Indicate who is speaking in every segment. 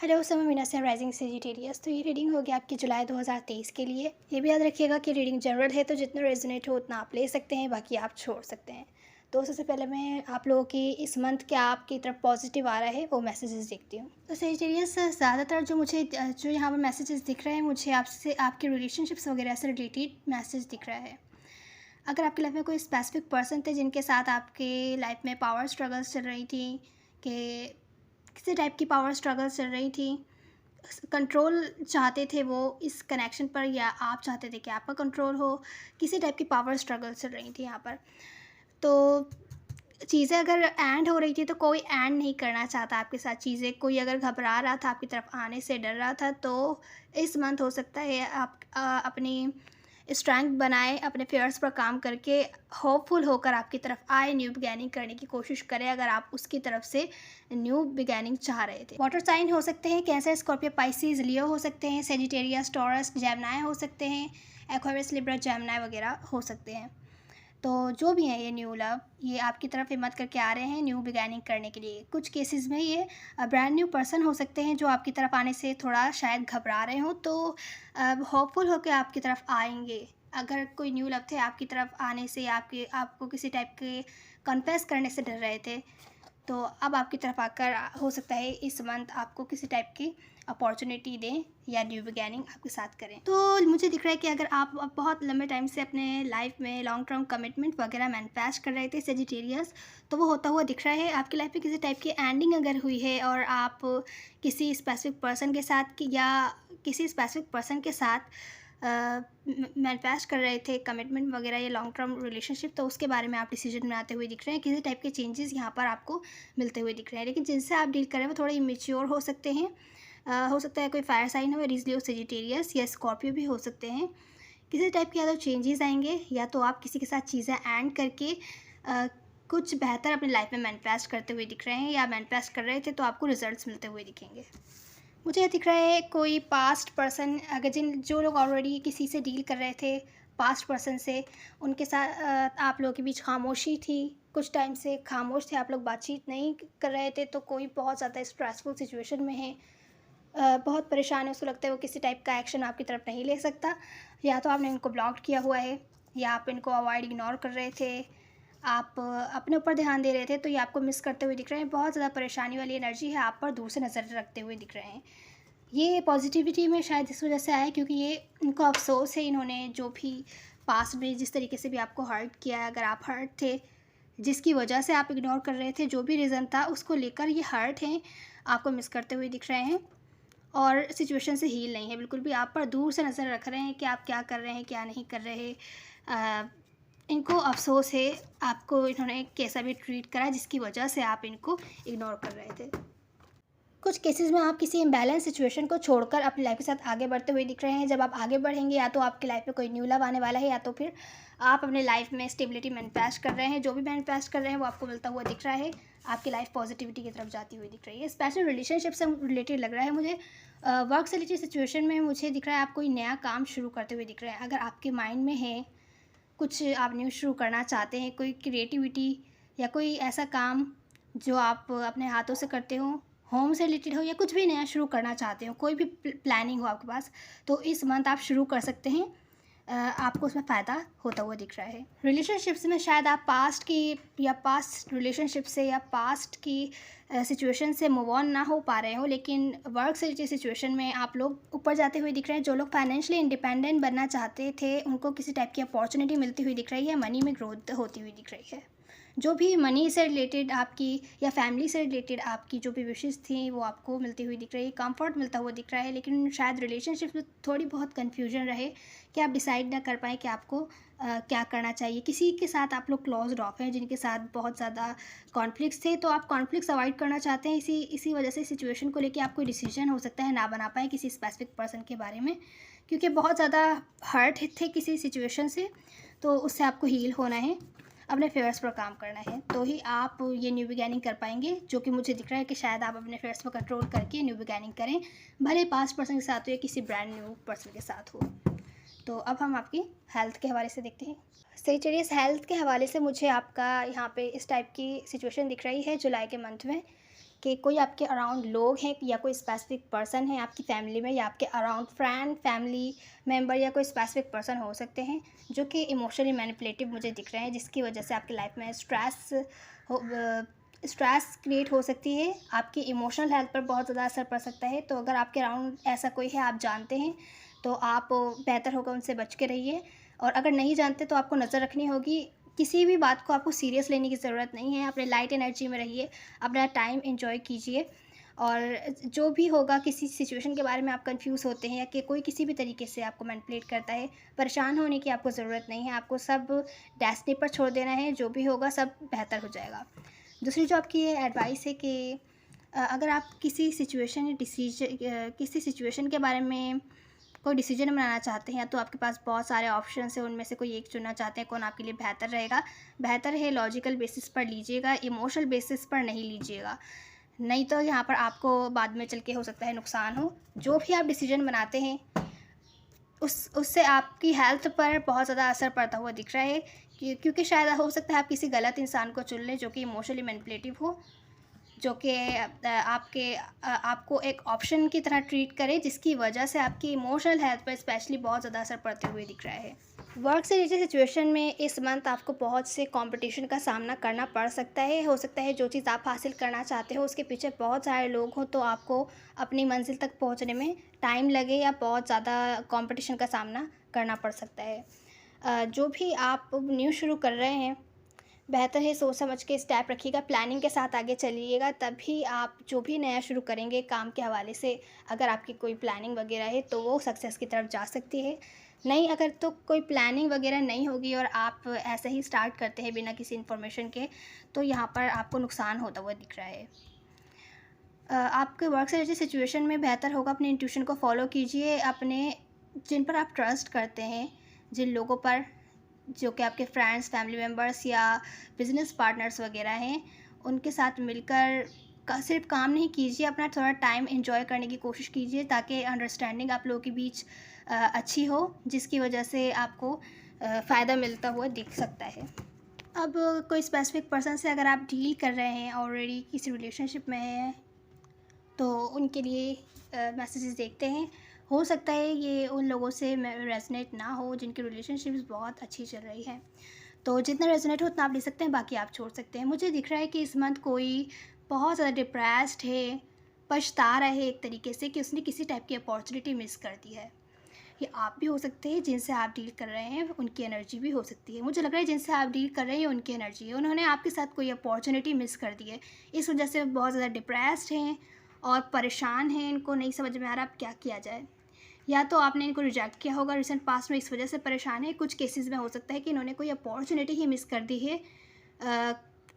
Speaker 1: Hello, समय मीना से rising Sagittarius. तो ये रीडिंग होगी आपकी जुलाई 2023 के लिए। ये भी याद रखिएगा कि रीडिंग जनरल है, तो जितना रेजोनेट हो उतना आप ले सकते हैं, बाकी आप छोड़ सकते हैं। तो सबसे पहले मैं आप लोगों की इस मंथ क्या आपकी तरफ पॉजिटिव आ रहा है वो मैसेजेस देखती हूँ। तो सेजिटेरियस, ज़्यादातर जो यहाँ पर मैसेजेस दिख रहे हैं मुझे आपसे आपके रिलेशनशिप्स वगैरह से रिलेटेड मैसेज दिख रहा है। अगर आपकी लाइफ में कोई स्पेसिफिक पर्सन थे जिनके साथ आपके लाइफ में पावर स्ट्रगल्स चल रही थी, कि किसी टाइप की पावर स्ट्रगल्स चल रही थी, कंट्रोल चाहते थे वो इस कनेक्शन पर, या आप चाहते थे कि आपका कंट्रोल हो, किसी टाइप की पावर स्ट्रगल चल रही थी यहाँ पर। तो चीज़ें अगर एंड हो रही थी तो कोई एंड नहीं करना चाहता आपके साथ चीज़ें। कोई अगर घबरा रहा था, आपकी तरफ आने से डर रहा था, तो इस मंथ हो सकता है आप अपनी स्ट्रेंथ बनाए, अपने फेयर्स पर काम करके होपफुल होकर आपकी तरफ आए, न्यू बिगैनिंग करने की कोशिश करें अगर आप उसकी तरफ से न्यू बिगैनिंग चाह रहे थे। वाटर साइन हो सकते हैं कैंसर, स्कॉर्पियो, पाइसिस, लियो हो सकते हैं, सेजिटेरियस, टॉरस, जेमिनी हो सकते हैं, एक्वेरियस, लिब्रा, जेमिनी वगैरह हो सकते हैं। तो जो भी है ये न्यू लव, ये आपकी तरफ हिम्मत करके आ रहे हैं न्यू बिगैनिंग करने के लिए। कुछ केसेस में ये ब्रांड न्यू पर्सन हो सकते हैं जो आपकी तरफ आने से थोड़ा शायद घबरा रहे हो, तो होपफुल होकर आपकी तरफ आएंगे। अगर कोई न्यू लव थे आपकी तरफ आने से, आपको किसी टाइप के कन्फेस करने से डर रहे थे, तो अब आपकी तरफ आकर हो सकता है इस मंथ आपको किसी टाइप की अपॉर्चुनिटी दें या न्यू बिगैनिंग आपके साथ करें। तो मुझे दिख रहा है कि अगर आप अब बहुत लंबे टाइम से अपने लाइफ में लॉन्ग टर्म कमिटमेंट वगैरह मैनिफेस्ट कर रहे थे सेजिटेरियस, तो वो होता हुआ दिख रहा है। आपकी लाइफ में किसी टाइप की एंडिंग अगर हुई है और आप किसी स्पेसिफिक पर्सन के साथ मैनिफेस्ट कर रहे थे कमिटमेंट वगैरह या लॉन्ग टर्म रिलेशनशिप, तो उसके बारे में आप डिसीजन बनाते हुए दिख रहे हैं। किसी टाइप के चेंजेस यहाँ पर आपको मिलते हुए दिख रहे हैं, लेकिन जिनसे आप डील कर रहे हैं वो थोड़े इमेच्योर हो सकते हैं। हो सकता है कोई फायर साइन हो, एरीज, लियो, सेजिटेरियस या स्कॉर्पियो भी हो सकते हैं। किसी टाइप के या तो चेंजेस आएंगे, या तो आप किसी के साथ चीज़ें एंड करके कुछ बेहतर अपनी लाइफ में मैनिफेस्ट करते हुए दिख रहे हैं, या मैनिफेस्ट कर रहे थे तो आपको रिजल्ट्स मिलते हुए दिखेंगे। मुझे ये दिख रहा है कोई पास्ट पर्सन, अगर जो लोग ऑलरेडी किसी से डील कर रहे थे पास्ट पर्सन से, उनके साथ आप लोगों के बीच खामोशी थी, कुछ टाइम से खामोश थे आप लोग, बातचीत नहीं कर रहे थे, तो कोई बहुत ज़्यादा स्ट्रेसफुल सिचुएशन में है, बहुत परेशान है, उसको लगता है वो किसी टाइप का एक्शन आपकी तरफ नहीं ले सकता, या तो आपने इनको ब्लॉक किया हुआ है, या आप इनको अवॉइड इग्नोर कर रहे थे, आप अपने ऊपर ध्यान दे रहे थे, तो ये आपको मिस करते हुए दिख रहे हैं। बहुत ज़्यादा परेशानी वाली एनर्जी है, आप पर दूर से नज़र रखते हुए दिख रहे हैं। ये पॉजिटिविटी में शायद इस वजह से आया क्योंकि ये इनको अफसोस है, इन्होंने जो भी पास्ट में जिस तरीके से भी आपको हर्ट किया है, अगर आप हर्ट थे जिसकी वजह से आप इग्नोर कर रहे थे, जो भी रीज़न था उसको लेकर ये हर्ट हैं, आपको मिस करते हुए दिख रहे हैं और सिचुएशन से हील नहीं है बिल्कुल भी। आप पर दूर से नज़र रख रहे हैं कि आप क्या कर रहे हैं, क्या नहीं कर रहे। इनको अफसोस है आपको इन्होंने कैसा भी ट्रीट करा जिसकी वजह से आप इनको इग्नोर कर रहे थे। कुछ केसेस में आप किसी इम्बैलेंस सिचुएशन को छोड़कर अपनी लाइफ के साथ आगे बढ़ते हुए दिख रहे हैं। जब आप आगे बढ़ेंगे, या तो आपकी लाइफ में कोई न्यू लव आने वाला है, या तो फिर आप अपने लाइफ में स्टेबिलिटी मैनिफेस्ट कर रहे हैं। जो भी मैनिफेस्ट कर रहे हैं वो आपको मिलता हुआ दिख रहा है। आपकी लाइफ पॉजिटिविटी की तरफ जाती हुई दिख रही है। स्पेशल रिलेशनशिप से रिलेटेड लग रहा है मुझे। वर्क से रिलेटेड सिचुएशन में मुझे दिख रहा है आप कोई नया काम शुरू करते हुए दिख रहे हैं। अगर आपके माइंड में है कुछ आप न्यू शुरू करना चाहते हैं, कोई क्रिएटिविटी या कोई ऐसा काम जो आप अपने हाथों से करते हो, होम से रिलेटेड हो, या कुछ भी नया शुरू करना चाहते हो, कोई भी प्लानिंग हो आपके पास, तो इस मंथ आप शुरू कर सकते हैं। आपको उसमें फ़ायदा होता हुआ दिख रहा है। रिलेशनशिप्स में शायद आप पास्ट रिलेशनशिप से या पास्ट की सिचुएशन से मूव ऑन ना हो पा रहे हो, लेकिन वर्क से रिलेटेड सिचुएशन में आप लोग ऊपर जाते हुए दिख रहे हैं। जो लोग फाइनेंशियली इंडिपेंडेंट बनना चाहते थे उनको किसी टाइप की अपॉर्चुनिटी मिलती हुई दिख रही है, मनी में ग्रोथ होती हुई दिख रही है। जो भी मनी से रिलेटेड आपकी या फैमिली से रिलेटेड आपकी जो भी विशेज़ थी वो आपको मिलती हुई दिख रही है, कंफर्ट मिलता हुआ दिख रहा है। लेकिन शायद रिलेशनशिप में थोड़ी बहुत कन्फ्यूजन रहे कि आप डिसाइड ना कर पाएँ कि आपको क्या करना चाहिए। किसी के साथ आप लोग क्लोज्ड ऑफ हैं जिनके साथ बहुत ज़्यादा कॉन्फ्लिक्ट्स थे, तो आप कॉन्फ्लिक्ट्स अवॉइड करना चाहते हैं। इसी वजह से सिचुएशन को लेके आप कोई डिसीजन हो सकता है ना बना पाएँ किसी स्पेसिफिक पर्सन के बारे में, क्योंकि बहुत ज़्यादा हर्ट थे किसी सिचुएशन से, तो उससे आपको हील होना है, अपने फेयर्स पर काम करना है, तो ही आप ये न्यू बिगैनिंग कर पाएंगे। जो कि मुझे दिख रहा है कि शायद आप अपने फेयर्स पर कंट्रोल करके न्यू बिगैनिंग करें, भले पास्ट पर्सन के साथ हो या किसी ब्रांड न्यू पर्सन के साथ हो। तो अब हम आपकी हेल्थ के हवाले से देखते हैं। सेजिटेरियस, हेल्थ के हवाले से मुझे आपका यहाँ पे इस टाइप की सिचुएशन दिख रही है जुलाई के मंथ में कि कोई आपके अराउंड लोग हैं या कोई स्पेसिफिक पर्सन है आपकी फ़ैमिली में या आपके अराउंड फ्रेंड, फैमिली मेंबर या कोई स्पेसिफिक पर्सन हो सकते हैं जो कि इमोशनली मैनिपुलेटिव मुझे दिख रहे हैं, जिसकी वजह से आपकी लाइफ में स्ट्रेस क्रिएट हो सकती है, आपकी इमोशनल हेल्थ पर बहुत ज़्यादा असर पड़ सकता है। तो अगर आपके अराउंड ऐसा कोई है, आप जानते हैं, तो आप बेहतर होगा उनसे बच के रहिए। और अगर नहीं जानते तो आपको नज़र रखनी होगी। किसी भी बात को आपको सीरियस लेने की ज़रूरत नहीं है, अपने लाइट एनर्जी में रहिए, अपना टाइम एन्जॉय कीजिए। और जो भी होगा, किसी सिचुएशन के बारे में आप कंफ्यूज होते हैं या कि कोई किसी भी तरीके से आपको मैनिपुलेट करता है, परेशान होने की आपको ज़रूरत नहीं है। आपको सब डेस्टिनी पर छोड़ देना है, जो भी होगा सब बेहतर हो जाएगा। दूसरी जो आपकी ये एडवाइस है कि अगर आप किसी सिचुएशन के बारे में कोई डिसीजन बनाना चाहते हैं, तो आपके पास बहुत सारे ऑप्शंस हैं, उनमें से कोई एक चुनना चाहते हैं, कौन आपके लिए बेहतर रहेगा। बेहतर है लॉजिकल बेसिस पर लीजिएगा, इमोशनल बेसिस पर नहीं लीजिएगा, नहीं तो यहाँ पर आपको बाद में चल के हो सकता है नुकसान हो। जो भी आप डिसीजन बनाते हैं उससे आपकी हेल्थ पर बहुत ज़्यादा असर पड़ता हुआ दिख रहा है, क्योंकि शायद हो सकता है आप किसी गलत इंसान को चुन लें जो कि इमोशनली मैनिपुलेटिव हो, जो कि आपको एक ऑप्शन की तरह ट्रीट करे, जिसकी वजह से आपकी इमोशनल हेल्थ पर स्पेशली बहुत ज़्यादा असर पड़ते हुए दिख रहा है। वर्क से रिलेटेड सिचुएशन में इस मंथ आपको बहुत से कंपटीशन का सामना करना पड़ सकता है। हो सकता है जो चीज़ आप हासिल करना चाहते हो उसके पीछे बहुत सारे लोग हों, तो आपको अपनी मंजिल तक पहुंचने में टाइम लगे या बहुत ज़्यादा कंपटीशन का सामना करना पड़ सकता है। जो भी आप न्यू शुरू कर रहे हैं, बेहतर है सोच समझ के स्टेप रखिएगा, प्लानिंग के साथ आगे चलिएगा, तभी आप जो भी नया शुरू करेंगे काम के हवाले से, अगर आपकी कोई प्लानिंग वगैरह है तो वो सक्सेस की तरफ जा सकती है। नहीं, अगर तो कोई प्लानिंग वगैरह नहीं होगी और आप ऐसे ही स्टार्ट करते हैं बिना किसी इन्फॉर्मेशन के, तो यहाँ पर आपको नुकसान होता हुआ दिख रहा है। आपके वर्क से रिलेटेड सिचुएशन में बेहतर होगा अपने इंट्यूशन को फॉलो कीजिए, अपने जिन पर आप ट्रस्ट करते हैं, जिन लोगों पर, जो कि आपके फ्रेंड्स, फैमिली मेम्बर्स या बिज़नेस पार्टनर्स वगैरह हैं, उनके साथ मिलकर सिर्फ काम नहीं कीजिए, अपना थोड़ा टाइम एंजॉय करने की कोशिश कीजिए, ताकि अंडरस्टैंडिंग आप लोगों के बीच अच्छी हो, जिसकी वजह से आपको फ़ायदा मिलता हुआ दिख सकता है। अब कोई स्पेसिफिक पर्सन से अगर आप डील कर रहे हैं, ऑलरेडी किसी रिलेशनशिप में हैं, तो उनके लिए मैसेजेस देखते हैं। हो सकता है ये उन लोगों से रेजोनेट ना हो जिनकी रिलेशनशिप्स बहुत अच्छी चल रही है, तो जितना रेजोनेट हो उतना आप ले सकते हैं, बाकी आप छोड़ सकते हैं। मुझे दिख रहा है कि इस मंथ कोई बहुत ज़्यादा डिप्रेस्ड है, पछता रहा है एक तरीके से कि उसने किसी टाइप की अपॉर्चुनिटी मिस कर दी है। ये आप भी हो सकते हैं, जिनसे आप डील कर रहे हैं उनकी एनर्जी भी हो सकती है। मुझे लग रहा है जिनसे आप डील कर रहे हैं उनकी एनर्जी है, उन्होंने आपके साथ कोई अपॉर्चुनिटी मिस कर दी है, इस वजह से बहुत ज़्यादा डिप्रेस्ड हैं और परेशान हैं। इनको नहीं समझ में आ रहा अब क्या किया जाए। या तो आपने इनको रिजेक्ट किया होगा रिसेंट पास्ट में, इस वजह से परेशान है। कुछ केसेस में हो सकता है कि इन्होंने कोई अपॉर्चुनिटी ही मिस कर दी है।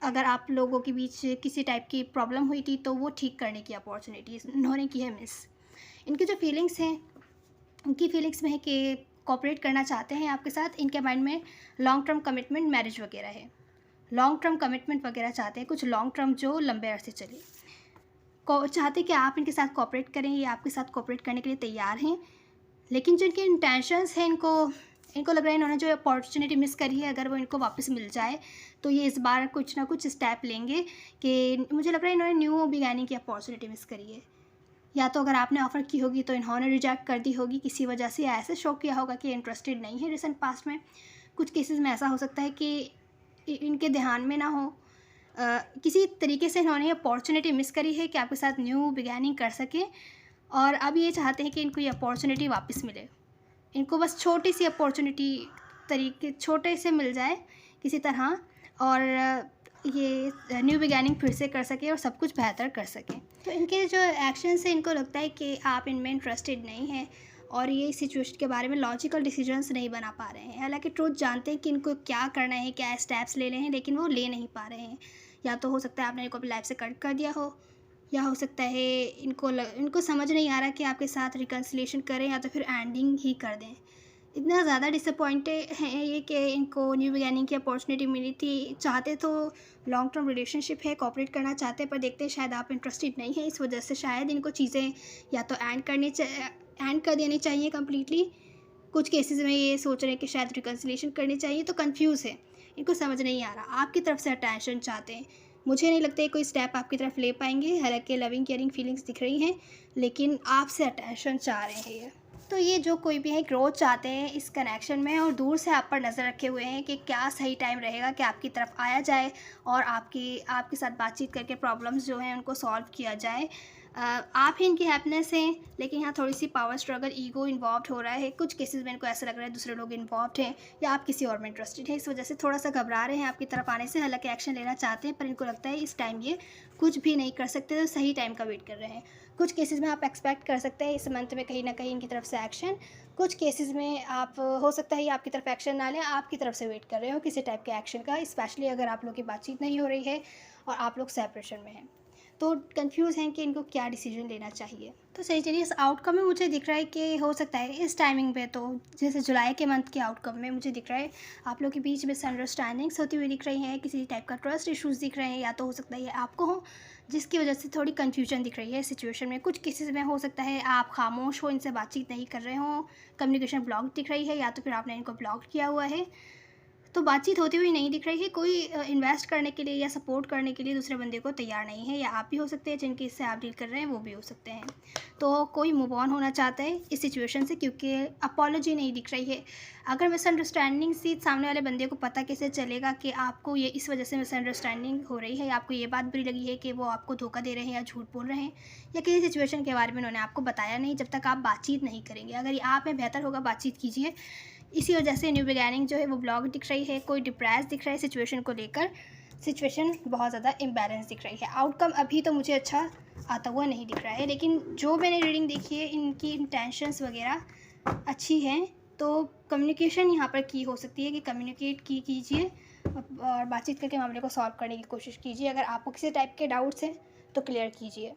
Speaker 1: अगर आप लोगों के बीच किसी टाइप की प्रॉब्लम हुई थी तो वो ठीक करने की अपॉर्चुनिटी इन्होंने की है मिस। इनकी जो फीलिंग्स हैं, उनकी फीलिंग्स में है कि कोऑपरेट करना चाहते हैं आपके साथ। इनके माइंड में लॉन्ग टर्म कमिटमेंट, मैरिज वगैरह है, लॉन्ग टर्म कमिटमेंट वगैरह चाहते हैं, कुछ लॉन्ग टर्म जो लंबे अरसे चले। चाहते कि आप इनके साथ कोऑपरेट करें, ये आपके साथ कोऑपरेट करने के लिए तैयार हैं। लेकिन जो इनके इंटेंशंस हैं, इनको लग रहा है इन्होंने जो अपॉर्चुनिटी मिस करी है, अगर वो इनको वापस मिल जाए तो ये इस बार कुछ ना कुछ स्टेप लेंगे। कि मुझे लग रहा है इन्होंने न्यू बिगैनिंग की अपॉर्चुनिटी मिस करी है, या तो अगर आपने ऑफ़र की होगी तो इन्होंने रिजेक्ट कर दी होगी किसी वजह से, या ऐसे शो किया होगा कि इंटरेस्टेड नहीं है रिसेंट पास्ट में। कुछ केसेस में ऐसा हो सकता है कि इनके ध्यान में ना हो, किसी तरीके से इन्होंने अपॉर्चुनिटी मिस करी है कि आपके साथ न्यू बिगैनिंग कर सकें, और अब ये चाहते हैं कि इनको ये अपॉर्चुनिटी वापस मिले। इनको बस छोटी सी अपॉर्चुनिटी छोटे से मिल जाए किसी तरह, और ये न्यू बिगैनिंग फिर से कर सके और सब कुछ बेहतर कर सकें। तो इनके जो एक्शन से इनको लगता है कि आप इनमें इंटरेस्टेड नहीं हैं और ये सिचुएशन के बारे में लॉजिकल डिसीजंस नहीं बना पा रहे हैं। हालांकि ट्रूथ जानते हैं कि इनको क्या करना है, क्या स्टेप्स लेने हैं, लेकिन वो ले नहीं पा रहे हैं। या तो हो सकता है आपने इनको अपनी लाइफ से कट कर दिया हो, या हो सकता है इनको समझ नहीं आ रहा कि आपके साथ रिकन्सिलेशन करें या तो फिर एंडिंग ही कर दें। इतना ज़्यादा डिसअपॉइंटेड हैं ये कि इनको न्यू बिगैनिंग की अपॉर्चुनिटी मिली थी। चाहते तो लॉन्ग टर्म रिलेशनशिप है, कोऑपरेट करना चाहते हैं, पर देखते हैं शायद आप इंटरेस्टेड नहीं हैं। इस वजह से शायद इनको चीज़ें या तो एंड कर देनी चाहिए कम्प्लीटली। कुछ केसेस में ये सोच रहे हैं कि शायद रिकन्सिलेशन करनी चाहिए, तो कंफ्यूज है, इनको समझ नहीं आ रहा। आपकी तरफ से अटेंशन चाहते हैं, मुझे नहीं लगता है कोई स्टेप आपकी तरफ ले पाएंगे। हालांकि लविंग केयरिंग फीलिंग्स दिख रही हैं, लेकिन आपसे अटेंशन चाह रहे हैं ये। तो ये जो कोई भी है ग्रोथ चाहते हैं इस कनेक्शन में, और दूर से आप पर नज़र रखे हुए हैं कि क्या सही टाइम रहेगा कि आपकी तरफ आया जाए और आपके साथ बातचीत करके प्रॉब्लम्स जो हैं उनको सॉल्व किया जाए। आप ही इनकी हैप्पीनेस हैं, लेकिन यहाँ थोड़ी सी पावर स्ट्रगल, ईगो इन्वॉल्व हो रहा है। कुछ केसेस में इनको ऐसा लग रहा है दूसरे लोग इन्वॉल्व हैं या आप किसी और में इंटरेस्टेड हैं, इस वजह से थोड़ा सा घबरा रहे हैं आपकी तरफ आने से। हालांकि एक्शन लेना चाहते हैं, पर इनको लगता है इस टाइम ये कुछ भी नहीं कर सकते, तो सही टाइम का वेट कर रहे हैं। कुछ केसेस में आप एक्सपेक्ट कर सकते हैं इस मंथ में कहीं ना कहीं इनकी तरफ से एक्शन। कुछ केसेस में आप हो सकता है आपकी तरफ एक्शन ना लें, आपकी तरफ से वेट कर रहे हो किसी टाइप के एक्शन का, स्पेशली अगर आप लोग की बातचीत नहीं हो रही है और आप लोग सेपरेशन में हैं, तो कंफ्यूज हैं कि इनको क्या डिसीजन लेना चाहिए। तो सही चलिए, इस आउटकम में मुझे दिख रहा है कि हो सकता है इस टाइमिंग पे, तो जैसे जुलाई के मंथ के आउटकम में मुझे दिख रहा है आप लोग के बीच मिसअंडरस्टैंडिंग्स होती हुई दिख रही हैं, किसी टाइप का ट्रस्ट इश्यूज़ दिख रहे हैं, या तो हो सकता है ये आपको हो जिसकी वजह से थोड़ी कन्फ्यूजन दिख रही है सिचुएशन में। कुछ केसेस में हो सकता है आप खामोश हो, इनसे बातचीत नहीं कर रहे हो, कम्युनिकेशन ब्लॉक दिख रही है, या तो फिर आपने इनको ब्लॉक किया हुआ है, तो बातचीत होती हुई नहीं दिख रही है। कोई इन्वेस्ट करने के लिए या सपोर्ट करने के लिए दूसरे बंदे को तैयार नहीं है, या आप भी हो सकते हैं जिनके इससे आप डील कर रहे हैं वो भी हो सकते हैं। तो कोई मूव ऑन होना चाहता है इस सिचुएशन से, क्योंकि अपॉलॉजी नहीं दिख रही है। अगर मिसअंडरस्टैंडिंग सी सामने वाले बंदे को पता कैसे चलेगा कि आपको ये इस वजह से मिसअंडरस्टैंडिंग हो रही है, या आपको ये बात बुरी लगी है कि वो आपको धोखा दे रहे हैं या झूठ बोल रहे हैं, या किसी सिचुएशन के बारे में उन्होंने आपको बताया नहीं, जब तक आप बातचीत नहीं करेंगे। अगर ये आप में बेहतर होगा बातचीत कीजिए। इसी वजह से न्यू बिगैनिंग जो है वो ब्लॉग दिख रही है, कोई डिप्रेस दिख रहा है सिचुएशन को लेकर, सिचुएशन बहुत ज़्यादा इम्बैलेंस दिख रही है। आउटकम अभी तो मुझे अच्छा आता हुआ नहीं दिख रहा है, लेकिन जो मैंने रीडिंग देखी है इनकी इंटेंशंस वगैरह अच्छी हैं। तो कम्युनिकेशन यहाँ पर की हो सकती है कि कम्युनिकेट कीजिए और बातचीत करके मामले को सॉल्व करने की कोशिश कीजिए। अगर आपको किसी टाइप के डाउट्स हैं तो क्लियर कीजिए।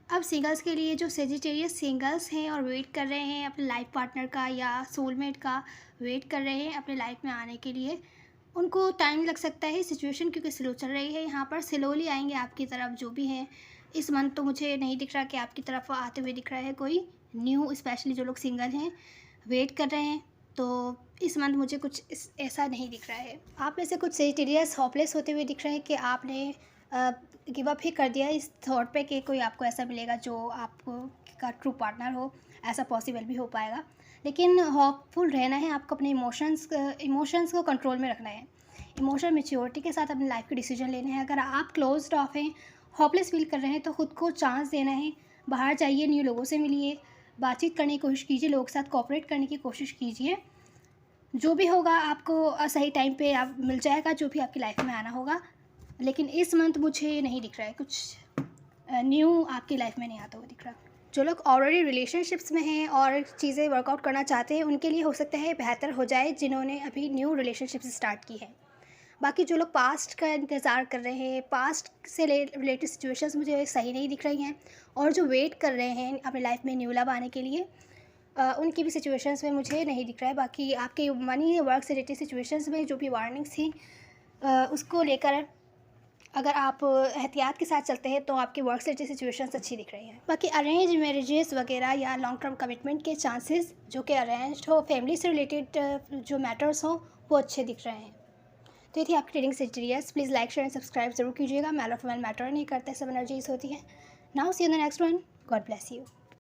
Speaker 1: अब सिंगल्स के लिए, जो सेजिटेरियस सिंगल्स हैं और वेट कर रहे हैं अपने लाइफ पार्टनर का या सोलमेट का, वेट कर रहे हैं अपने लाइफ में आने के लिए, उनको टाइम लग सकता है सिचुएशन क्योंकि स्लो चल रही है। यहाँ पर स्लोली आएंगे आपकी तरफ जो भी हैं इस मंथ। तो मुझे नहीं दिख रहा कि आपकी तरफ आते हुए दिख रहा है कोई न्यू, स्पेशली जो लोग सिंगल हैं वेट कर रहे हैं, तो इस मंथ मुझे कुछ ऐसा नहीं दिख रहा है। आप में से कुछ सेजिटेरियस होपलेस होते हुए दिख रहे हैं कि आपने गिव अप ही कर दिया इस थॉट पे कि कोई आपको ऐसा मिलेगा जो आपको का ट्रू पार्टनर हो। ऐसा पॉसिबल भी हो पाएगा, लेकिन होपफुल रहना है आपको। अपने इमोशंस को कंट्रोल में रखना है, इमोशनल मैच्योरिटी के साथ अपनी लाइफ के डिसीजन लेने हैं। अगर आप क्लोज्ड ऑफ हैं, होपलेस फील कर रहे हैं, तो ख़ुद को चांस देना है। बाहर जाइए, न्यू लोगों से मिलिए, बातचीत करने की कोशिश कीजिए, लोगों के साथ कोऑपरेट करने की कोशिश कीजिए। जो भी होगा आपको सही टाइम पे आप मिल जाएगा, जो भी आपकी लाइफ में आना होगा। लेकिन इस मंथ मुझे नहीं दिख रहा है कुछ न्यू आपकी लाइफ में नहीं आता हुआ दिख रहा। जो लोग ऑलरेडी रिलेशनशिप्स में हैं और चीज़ें वर्कआउट करना चाहते हैं उनके लिए हो सकता है बेहतर हो जाए, जिन्होंने अभी न्यू रिलेशनशिप्स स्टार्ट की है। बाकी जो लोग पास्ट का इंतज़ार कर रहे हैं, पास्ट से रिलेटेड सिचुएशंस मुझे सही नहीं दिख रही हैं, और जो वेट कर रहे हैं अपनी लाइफ में न्यू लव आने के लिए, उनकी भी सिचुएशंस में मुझे नहीं दिख रहा है। बाकी आपके मनी वर्क से रिलेटेड सिचुएशंस में जो भी वार्निंग्स थी उसको लेकर अगर आप एहतियात के साथ चलते हैं तो आपकी वर्क से रिलेटेड सिचुएशंस अच्छी दिख रही हैं। बाकी अरेंज मैरिजेस वगैरह या लॉन्ग टर्म कमिटमेंट के चांसेस जो कि अरेंज्ड हो, फैमिली से रिलेटेड जो मैटर्स हो, वो अच्छे दिख रहे हैं। तो ये थी आपकी trading Sagittarius. Please like share and subscribe जरूर कीजिएगा। मैल ऑफ मैन मैटर नहीं करते, सब एनर्जीज होती है। Now see you in the next one. God bless you.